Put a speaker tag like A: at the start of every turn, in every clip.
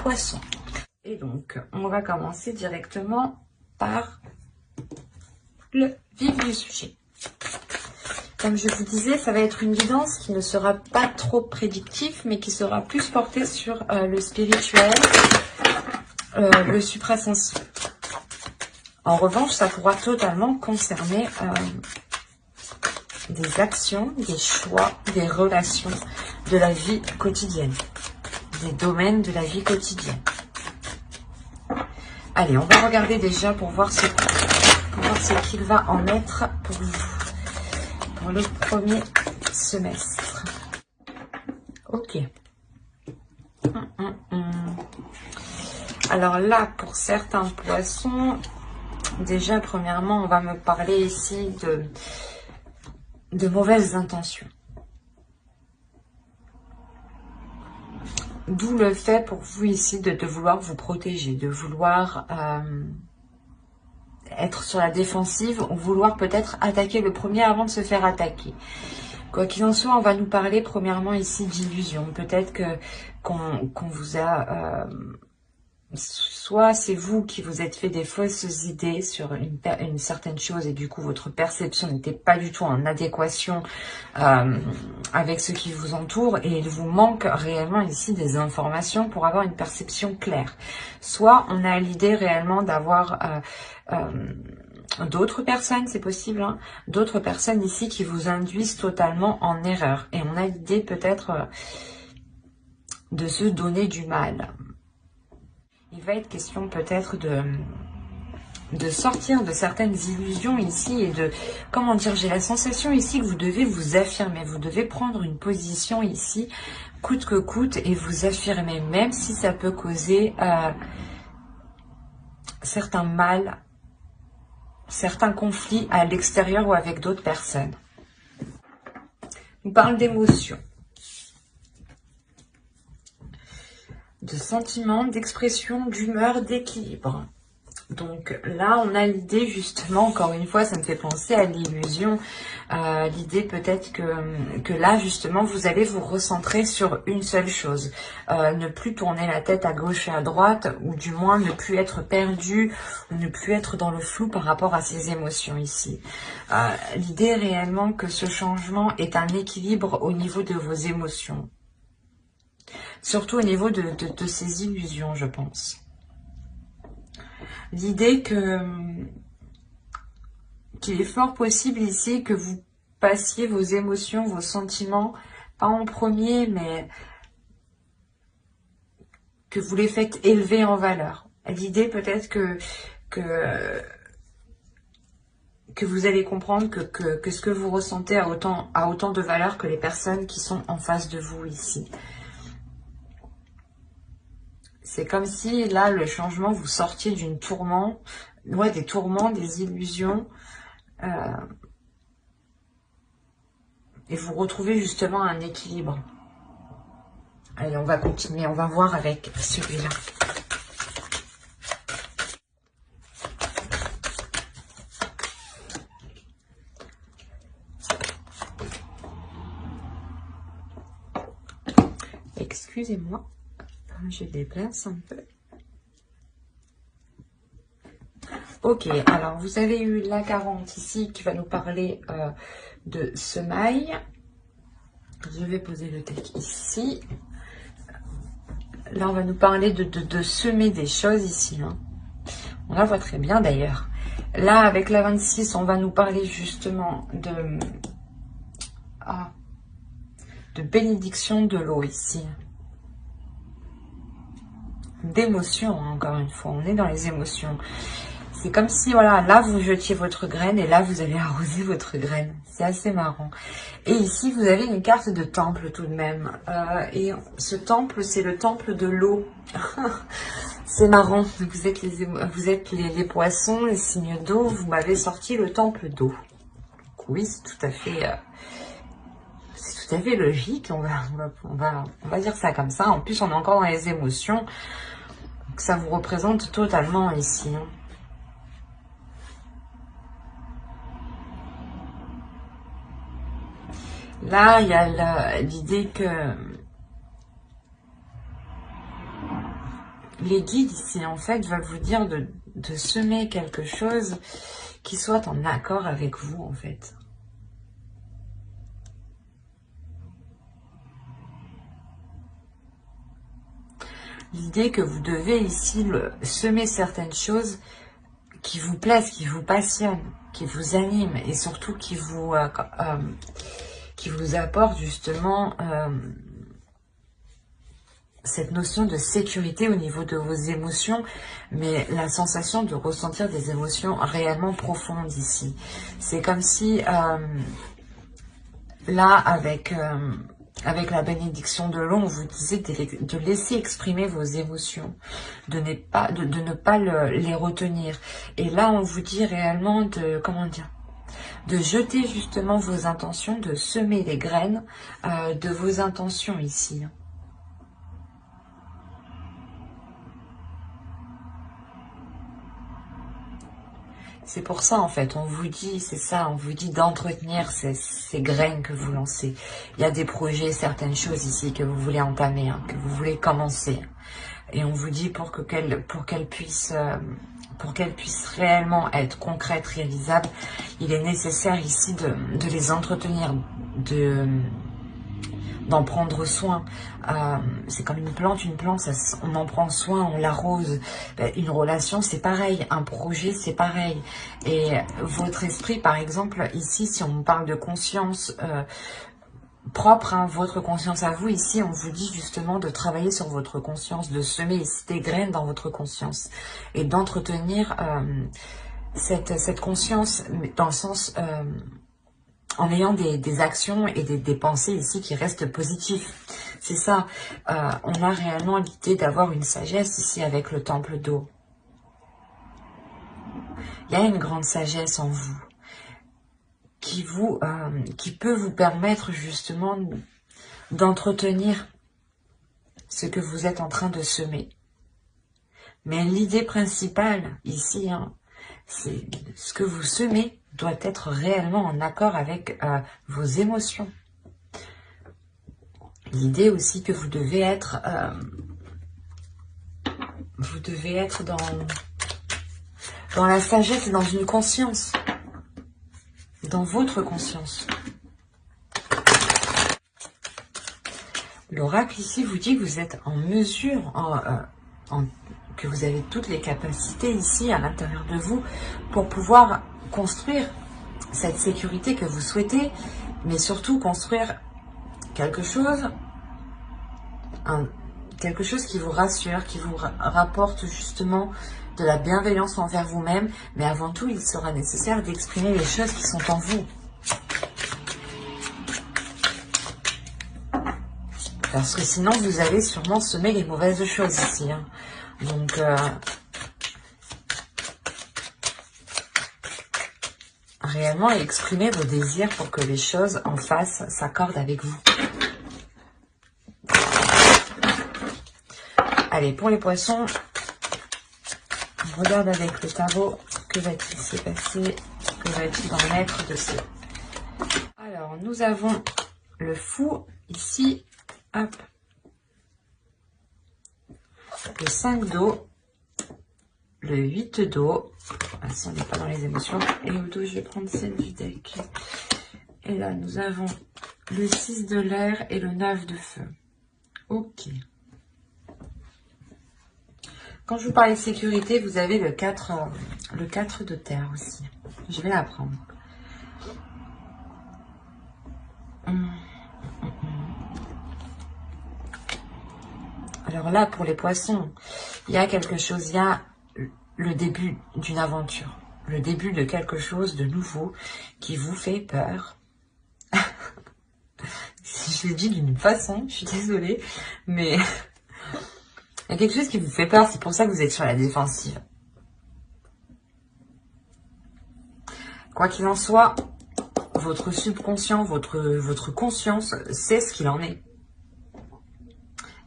A: poissons. Et donc, on va commencer directement par le vif du sujet. Comme je vous disais, ça va être une guidance qui ne sera pas trop prédictive, mais qui sera plus portée sur le spirituel, le suprasensé. En revanche, ça pourra totalement concerner des actions, des choix, des relations de la vie quotidienne, des domaines de la vie quotidienne. Allez, on va regarder déjà pour voir ce qu'il va en être pour vous, pour le premier semestre. Ok. Alors là, pour certains poissons, déjà, premièrement, on va me parler ici de mauvaises intentions. D'où le fait pour vous ici de vouloir vous protéger, de vouloir être sur la défensive ou vouloir peut-être attaquer le premier avant de se faire attaquer. Quoi qu'il en soit, on va nous parler premièrement ici d'illusion. Peut-être qu'on vous a... soit c'est vous qui vous êtes fait des fausses idées sur une certaine chose et du coup votre perception n'était pas du tout en adéquation avec ce qui vous entoure et il vous manque réellement ici des informations pour avoir une perception claire. Soit on a l'idée réellement d'avoir d'autres personnes, c'est possible, hein, d'autres personnes ici qui vous induisent totalement en erreur et on a l'idée peut-être de se donner du mal. Il va être question peut-être de sortir de certaines illusions ici et de, comment dire, j'ai la sensation ici que vous devez vous affirmer, vous devez prendre une position ici, coûte que coûte, et vous affirmer, même si ça peut causer certains mal, certains conflits à l'extérieur ou avec d'autres personnes. On parle d'émotions, de sentiments, d'expression, d'humeur, d'équilibre. Donc là, on a l'idée justement, encore une fois, ça me fait penser à l'illusion, l'idée peut-être que là, justement, vous allez vous recentrer sur une seule chose. Ne plus tourner la tête à gauche et à droite, ou du moins ne plus être perdu, ou ne plus être dans le flou par rapport à ces émotions ici. L'idée réellement que ce changement est un équilibre au niveau de vos émotions. Surtout au niveau de ces illusions, je pense. L'idée qu'il est fort possible ici que vous passiez vos émotions, vos sentiments, pas en premier, mais que vous les faites élever en valeur. L'idée peut-être que vous allez comprendre que ce que vous ressentez a autant de valeur que les personnes qui sont en face de vous ici. C'est comme si, là, le changement, vous sortiez d'une tourment, ouais, des tourments, des illusions, et vous retrouvez justement un équilibre. Allez, on va continuer, on va voir avec celui-là. Excusez-moi. Je déplace un peu. Ok, alors vous avez eu la 40 ici qui va nous parler de semailles. Je vais poser le deck ici. Là, on va nous parler de semer des choses ici. Hein. On la voit très bien d'ailleurs. Là, avec la 26, on va nous parler justement de bénédiction de l'eau ici. D'émotions, hein, encore une fois. On est dans les émotions. C'est comme si, voilà, là, vous jetiez votre graine et là, vous allez arroser votre graine. C'est assez marrant. Et ici, vous avez une carte de temple tout de même. Et ce temple, c'est le temple de l'eau. C'est marrant. Vous êtes les poissons, les signes d'eau. Vous m'avez sorti le temple d'eau. Oui, c'est tout à fait... c'est tout à fait logique. On va dire ça comme ça. En plus, on est encore dans les émotions. Donc, ça vous représente totalement ici. Hein. Là, il y a l'idée les guides ici, en fait, veulent vous dire de semer quelque chose qui soit en accord avec vous, en fait. L'idée que vous devez ici semer certaines choses qui vous plaisent, qui vous passionnent, qui vous animent et surtout qui vous apportent justement cette notion de sécurité au niveau de vos émotions, mais la sensation de ressentir des émotions réellement profondes ici. C'est comme si là, avec la bénédiction de l'eau, on vous disait de laisser exprimer vos émotions, de ne pas les retenir. Et là, on vous dit réellement de jeter justement vos intentions, de semer les graines de vos intentions ici. C'est pour ça, en fait, on vous dit, c'est ça, on vous dit d'entretenir ces graines que vous lancez. Il y a des projets, certaines choses ici que vous voulez entamer, que vous voulez commencer. Et on vous dit pour qu'elles puissent réellement être concrètes, réalisables, il est nécessaire ici de les entretenir, d'en prendre soin. C'est comme une plante, on en prend soin, on l'arrose. Une relation, c'est pareil. Un projet, c'est pareil. Et votre esprit, par exemple, ici, si on parle de conscience propre, votre conscience à vous, ici, on vous dit justement de travailler sur votre conscience, de semer ici des graines dans votre conscience et d'entretenir cette conscience dans le sens... en ayant des actions et des pensées ici qui restent positives. C'est ça, on a réellement l'idée d'avoir une sagesse ici avec le temple d'eau. Il y a une grande sagesse en vous qui peut vous permettre justement d'entretenir ce que vous êtes en train de semer. Mais l'idée principale ici, c'est ce que vous semez doit être réellement en accord avec vos émotions. L'idée aussi que vous devez être dans la sagesse et dans une conscience, dans votre conscience. L'oracle ici vous dit que vous êtes en mesure, que vous avez toutes les capacités ici à l'intérieur de vous pour pouvoir construire cette sécurité que vous souhaitez, mais surtout construire quelque chose qui vous rassure, qui vous rapporte justement de la bienveillance envers vous-même, mais avant tout, il sera nécessaire d'exprimer les choses qui sont en vous. Parce que sinon, vous allez sûrement semer les mauvaises choses ici. Donc, réellement exprimer vos désirs pour que les choses en face s'accordent avec vous. Allez, pour les poissons, on regarde avec le tarot, que va-t-il se passer, que va-t-il en être de ce... Alors, nous avons le fou ici, hop, le 5 d'eau, le 8 d'eau, si on n'est pas dans les émotions, et au dos, je vais prendre celle du deck. Et là, nous avons le 6 de l'air et le 9 de feu. Ok. Quand je vous parlais de sécurité, vous avez le 4 de terre aussi. Je vais la prendre. Alors là, pour les poissons, il y a quelque chose, il y a le début d'une aventure. Le début de quelque chose de nouveau qui vous fait peur. Si je le dis d'une façon, je suis désolée, mais... il y a quelque chose qui vous fait peur, c'est pour ça que vous êtes sur la défensive. Quoi qu'il en soit, votre subconscient, votre conscience sait ce qu'il en est.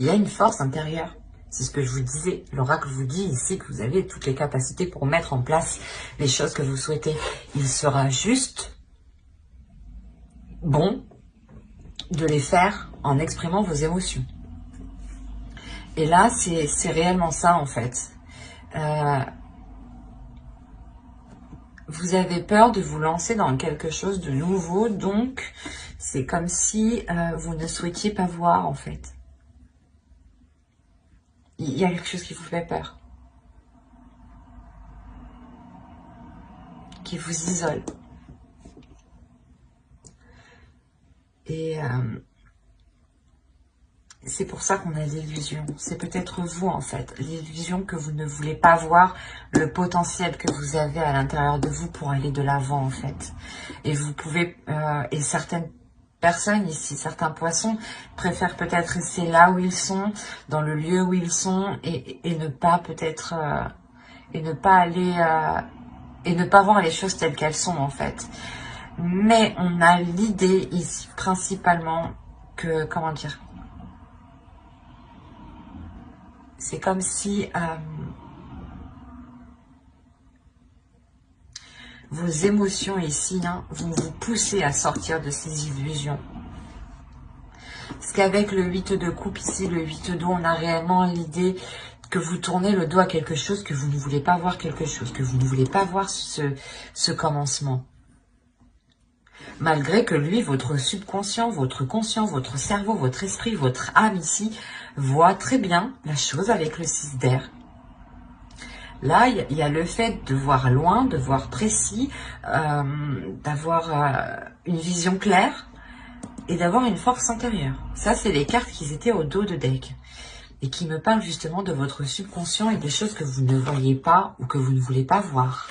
A: Il y a une force intérieure. C'est ce que je vous disais. L'oracle vous dit ici que vous avez toutes les capacités pour mettre en place les choses que vous souhaitez. Il sera juste bon de les faire en exprimant vos émotions. Et là, c'est réellement ça, en fait. Vous avez peur de vous lancer dans quelque chose de nouveau, donc c'est comme si vous ne souhaitiez pas voir, en fait. Il y a quelque chose qui vous fait peur, qui vous isole. Et c'est pour ça qu'on a l'illusion. C'est peut-être vous, en fait. L'illusion que vous ne voulez pas voir le potentiel que vous avez à l'intérieur de vous pour aller de l'avant, en fait. Et vous pouvez... et certaines personnes ici, certains poissons, préfèrent peut-être rester là où ils sont, dans le lieu où ils sont, et ne pas peut-être... et ne pas aller... et ne pas voir les choses telles qu'elles sont, en fait. Mais on a l'idée ici, principalement, que... Comment dire ? C'est comme si vos émotions ici vont vous pousser à sortir de ces illusions. Parce qu'avec le 8 de coupe ici, le 8 d'eau, on a réellement l'idée que vous tournez le dos à quelque chose, que vous ne voulez pas voir quelque chose, que vous ne voulez pas voir ce commencement. Malgré que lui, votre subconscient, votre conscient, votre cerveau, votre esprit, votre âme ici, voit très bien la chose avec le 6 d'air. Là, il y a le fait de voir loin, de voir précis, d'avoir une vision claire et d'avoir une force intérieure. Ça, c'est les cartes qui étaient au dos de deck et qui me parlent justement de votre subconscient et des choses que vous ne voyez pas ou que vous ne voulez pas voir.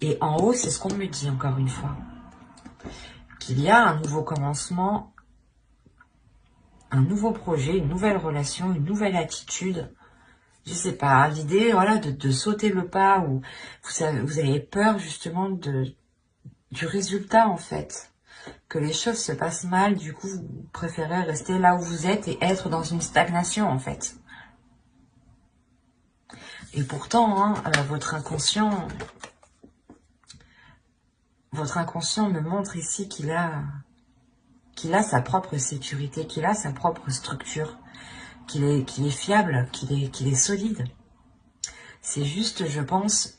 A: Et en haut, c'est ce qu'on me dit encore une fois. Qu'il y a un nouveau commencement, un nouveau projet, une nouvelle relation, une nouvelle attitude. Je sais pas, l'idée, voilà, de sauter le pas ou vous avez peur justement du résultat en fait. Que les choses se passent mal, du coup, vous préférez rester là où vous êtes et être dans une stagnation en fait. Et pourtant, votre inconscient me montre ici qu'il a sa propre sécurité, qu'il a sa propre structure. Qu'il est fiable, qu'il est solide. C'est juste, je pense,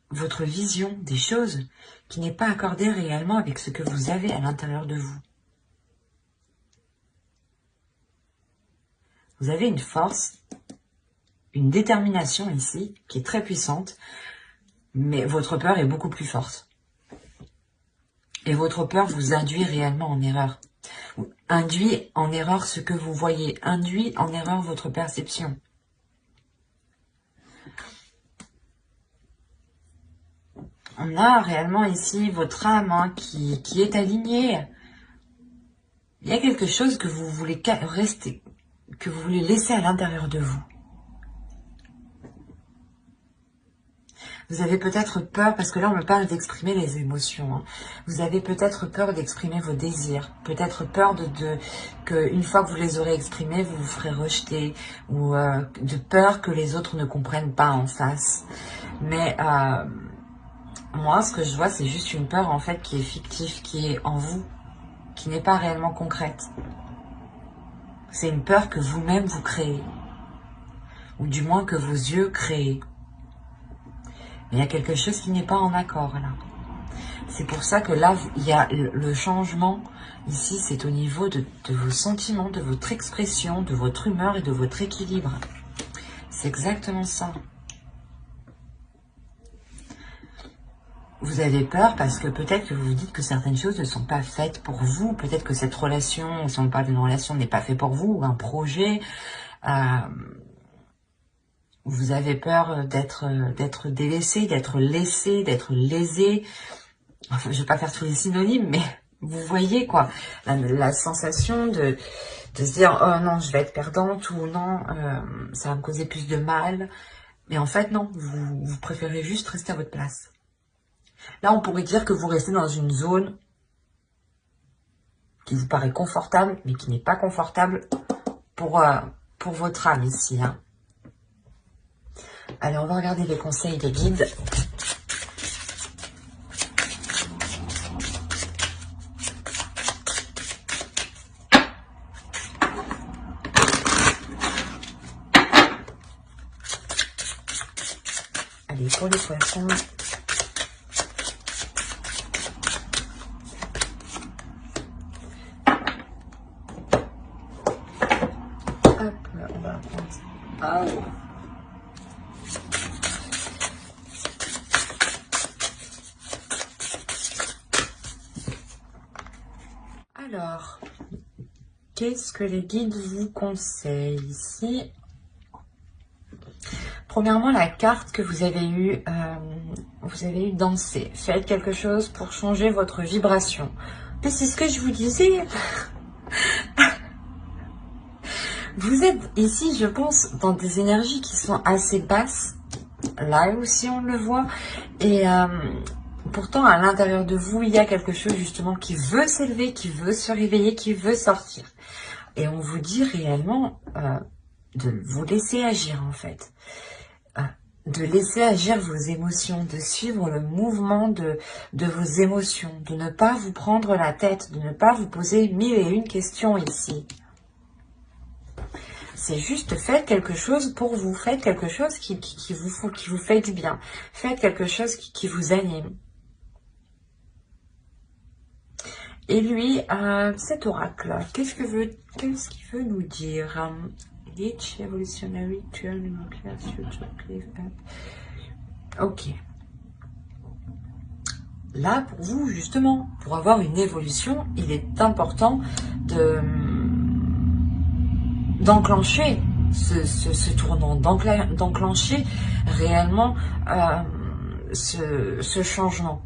A: votre vision des choses qui n'est pas accordée réellement avec ce que vous avez à l'intérieur de vous. Vous avez une force, une détermination ici, qui est très puissante, mais votre peur est beaucoup plus forte. Et votre peur vous induit réellement en erreur. Induit en erreur ce que vous voyez, induit en erreur votre perception. On a réellement ici votre âme qui est alignée. Il y a quelque chose que vous voulez rester, que vous voulez laisser à l'intérieur de vous. Vous avez peut-être peur, parce que là on me parle d'exprimer les émotions. Vous avez peut-être peur d'exprimer vos désirs. Peut-être peur que une fois que vous les aurez exprimés, vous vous ferez rejeter. Ou de peur que les autres ne comprennent pas en face. Mais moi, ce que je vois, c'est juste une peur en fait qui est fictive, qui est en vous, qui n'est pas réellement concrète. C'est une peur que vous-même vous créez. Ou du moins que vos yeux créent. Il y a quelque chose qui n'est pas en accord là. C'est pour ça que là, il y a le changement. Ici, c'est au niveau de vos sentiments, de votre expression, de votre humeur et de votre équilibre. C'est exactement ça. Vous avez peur parce que peut-être que vous vous dites que certaines choses ne sont pas faites pour vous. Peut-être que cette relation, si on parle d'une relation, n'est pas fait pour vous, ou un projet. Vous avez peur d'être délaissé, d'être laissé, d'être lésé. Enfin, je vais pas faire tous les synonymes, mais vous voyez quoi, la sensation de se dire oh non, je vais être perdante ou non, ça va me causer plus de mal. Mais en fait non, vous préférez juste rester à votre place. Là, on pourrait dire que vous restez dans une zone qui vous paraît confortable, mais qui n'est pas confortable pour votre âme ici. Allez, on va regarder les conseils des guides. Allez, pour les poissons. Hop, on va prendre ça. Ah, oh. Alors, qu'est-ce que les guides vous conseillent ici? Premièrement, la carte que vous avez eue danser. Faites quelque chose pour changer votre vibration. Mais c'est ce que je vous disais. Vous êtes ici, je pense, dans des énergies qui sont assez basses. Là aussi, on le voit. Et pourtant, à l'intérieur de vous, il y a quelque chose justement qui veut s'élever, qui veut se réveiller, qui veut sortir. Et on vous dit réellement de vous laisser agir, en fait. De laisser agir vos émotions, de suivre le mouvement de vos émotions, de ne pas vous prendre la tête, de ne pas vous poser 1001 questions ici. C'est juste faites quelque chose pour vous, faites quelque chose qui vous fait du bien, faites quelque chose qui vous anime. Et lui, cet oracle, qu'est-ce qu'il veut nous dire? Each evolutionary turn nuclear future cliff up. Ok. Là, pour vous, justement, pour avoir une évolution, il est important d'enclencher ce tournant, d'enclencher réellement ce changement.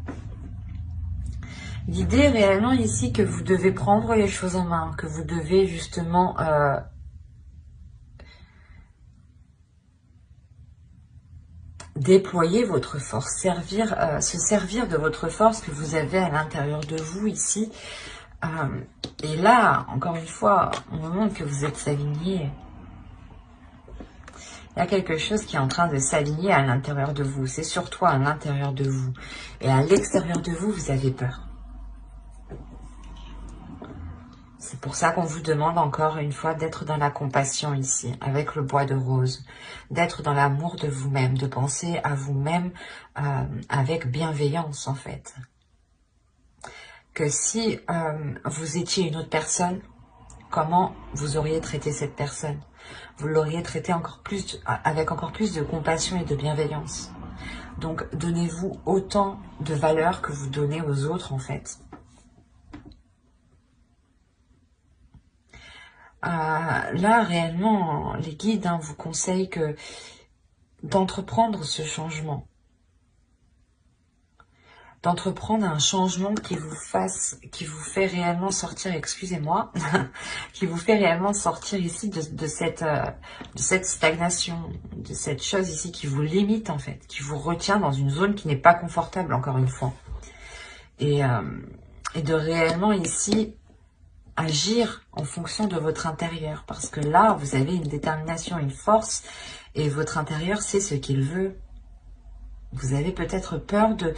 A: L'idée réellement ici que vous devez prendre les choses en main, que vous devez justement déployer votre force, se servir de votre force que vous avez à l'intérieur de vous ici. Et là, encore une fois, on me montre que vous êtes aligné. Il y a quelque chose qui est en train de s'aligner à l'intérieur de vous. C'est sur toi à l'intérieur de vous. Et à l'extérieur de vous, vous avez peur. C'est pour ça qu'on vous demande encore une fois d'être dans la compassion ici, avec le bois de rose, d'être dans l'amour de vous-même, de penser à vous-même avec bienveillance en fait. Que si vous étiez une autre personne, comment vous auriez traité cette personne? Vous l'auriez traité avec encore plus de compassion et de bienveillance. Donc donnez-vous autant de valeur que vous donnez aux autres en fait. Là, réellement, les guides vous conseillent d'entreprendre ce changement. D'entreprendre un changement qui vous fait réellement sortir, excusez-moi, qui vous fait réellement sortir ici de cette stagnation, de cette chose ici qui vous limite en fait, qui vous retient dans une zone qui n'est pas confortable, encore une fois. Et de réellement ici agir en fonction de votre intérieur. Parce que là, vous avez une détermination, une force, et votre intérieur sait ce qu'il veut. Vous avez peut-être peur de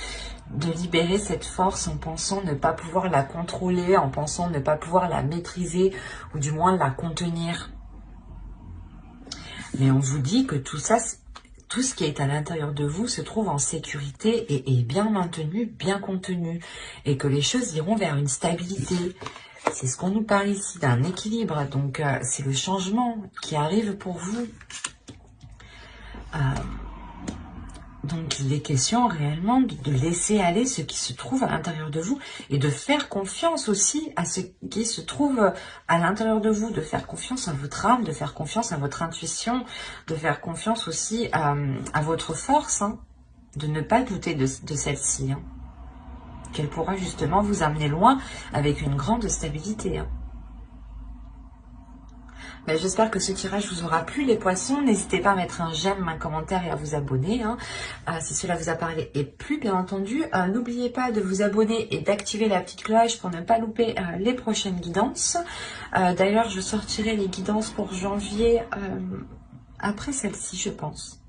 A: libérer cette force en pensant ne pas pouvoir la contrôler, en pensant ne pas pouvoir la maîtriser, ou du moins la contenir. Mais on vous dit que tout ça, tout ce qui est à l'intérieur de vous se trouve en sécurité et est bien maintenu, bien contenu, et que les choses iront vers une stabilité. C'est ce qu'on nous parle ici, d'un équilibre. Donc, c'est le changement qui arrive pour vous. Donc, il est question réellement de laisser aller ce qui se trouve à l'intérieur de vous et de faire confiance aussi à ce qui se trouve à l'intérieur de vous, de faire confiance à votre âme, de faire confiance à votre intuition, de faire confiance aussi à votre force, hein, de ne pas douter de celle-ci, hein, qu'elle pourra justement vous amener loin avec une grande stabilité, hein. Ben, j'espère que ce tirage vous aura plu les poissons. N'hésitez pas à mettre un j'aime, un commentaire et à vous abonner, hein, si cela vous a parlé et plu bien entendu. N'oubliez pas de vous abonner et d'activer la petite cloche pour ne pas louper les prochaines guidances. D'ailleurs, je sortirai les guidances pour janvier après celle-ci, je pense.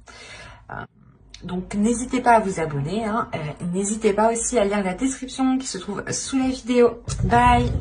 A: Donc n'hésitez pas à vous abonner, hein. N'hésitez pas aussi à lire la description qui se trouve sous la vidéo. Bye!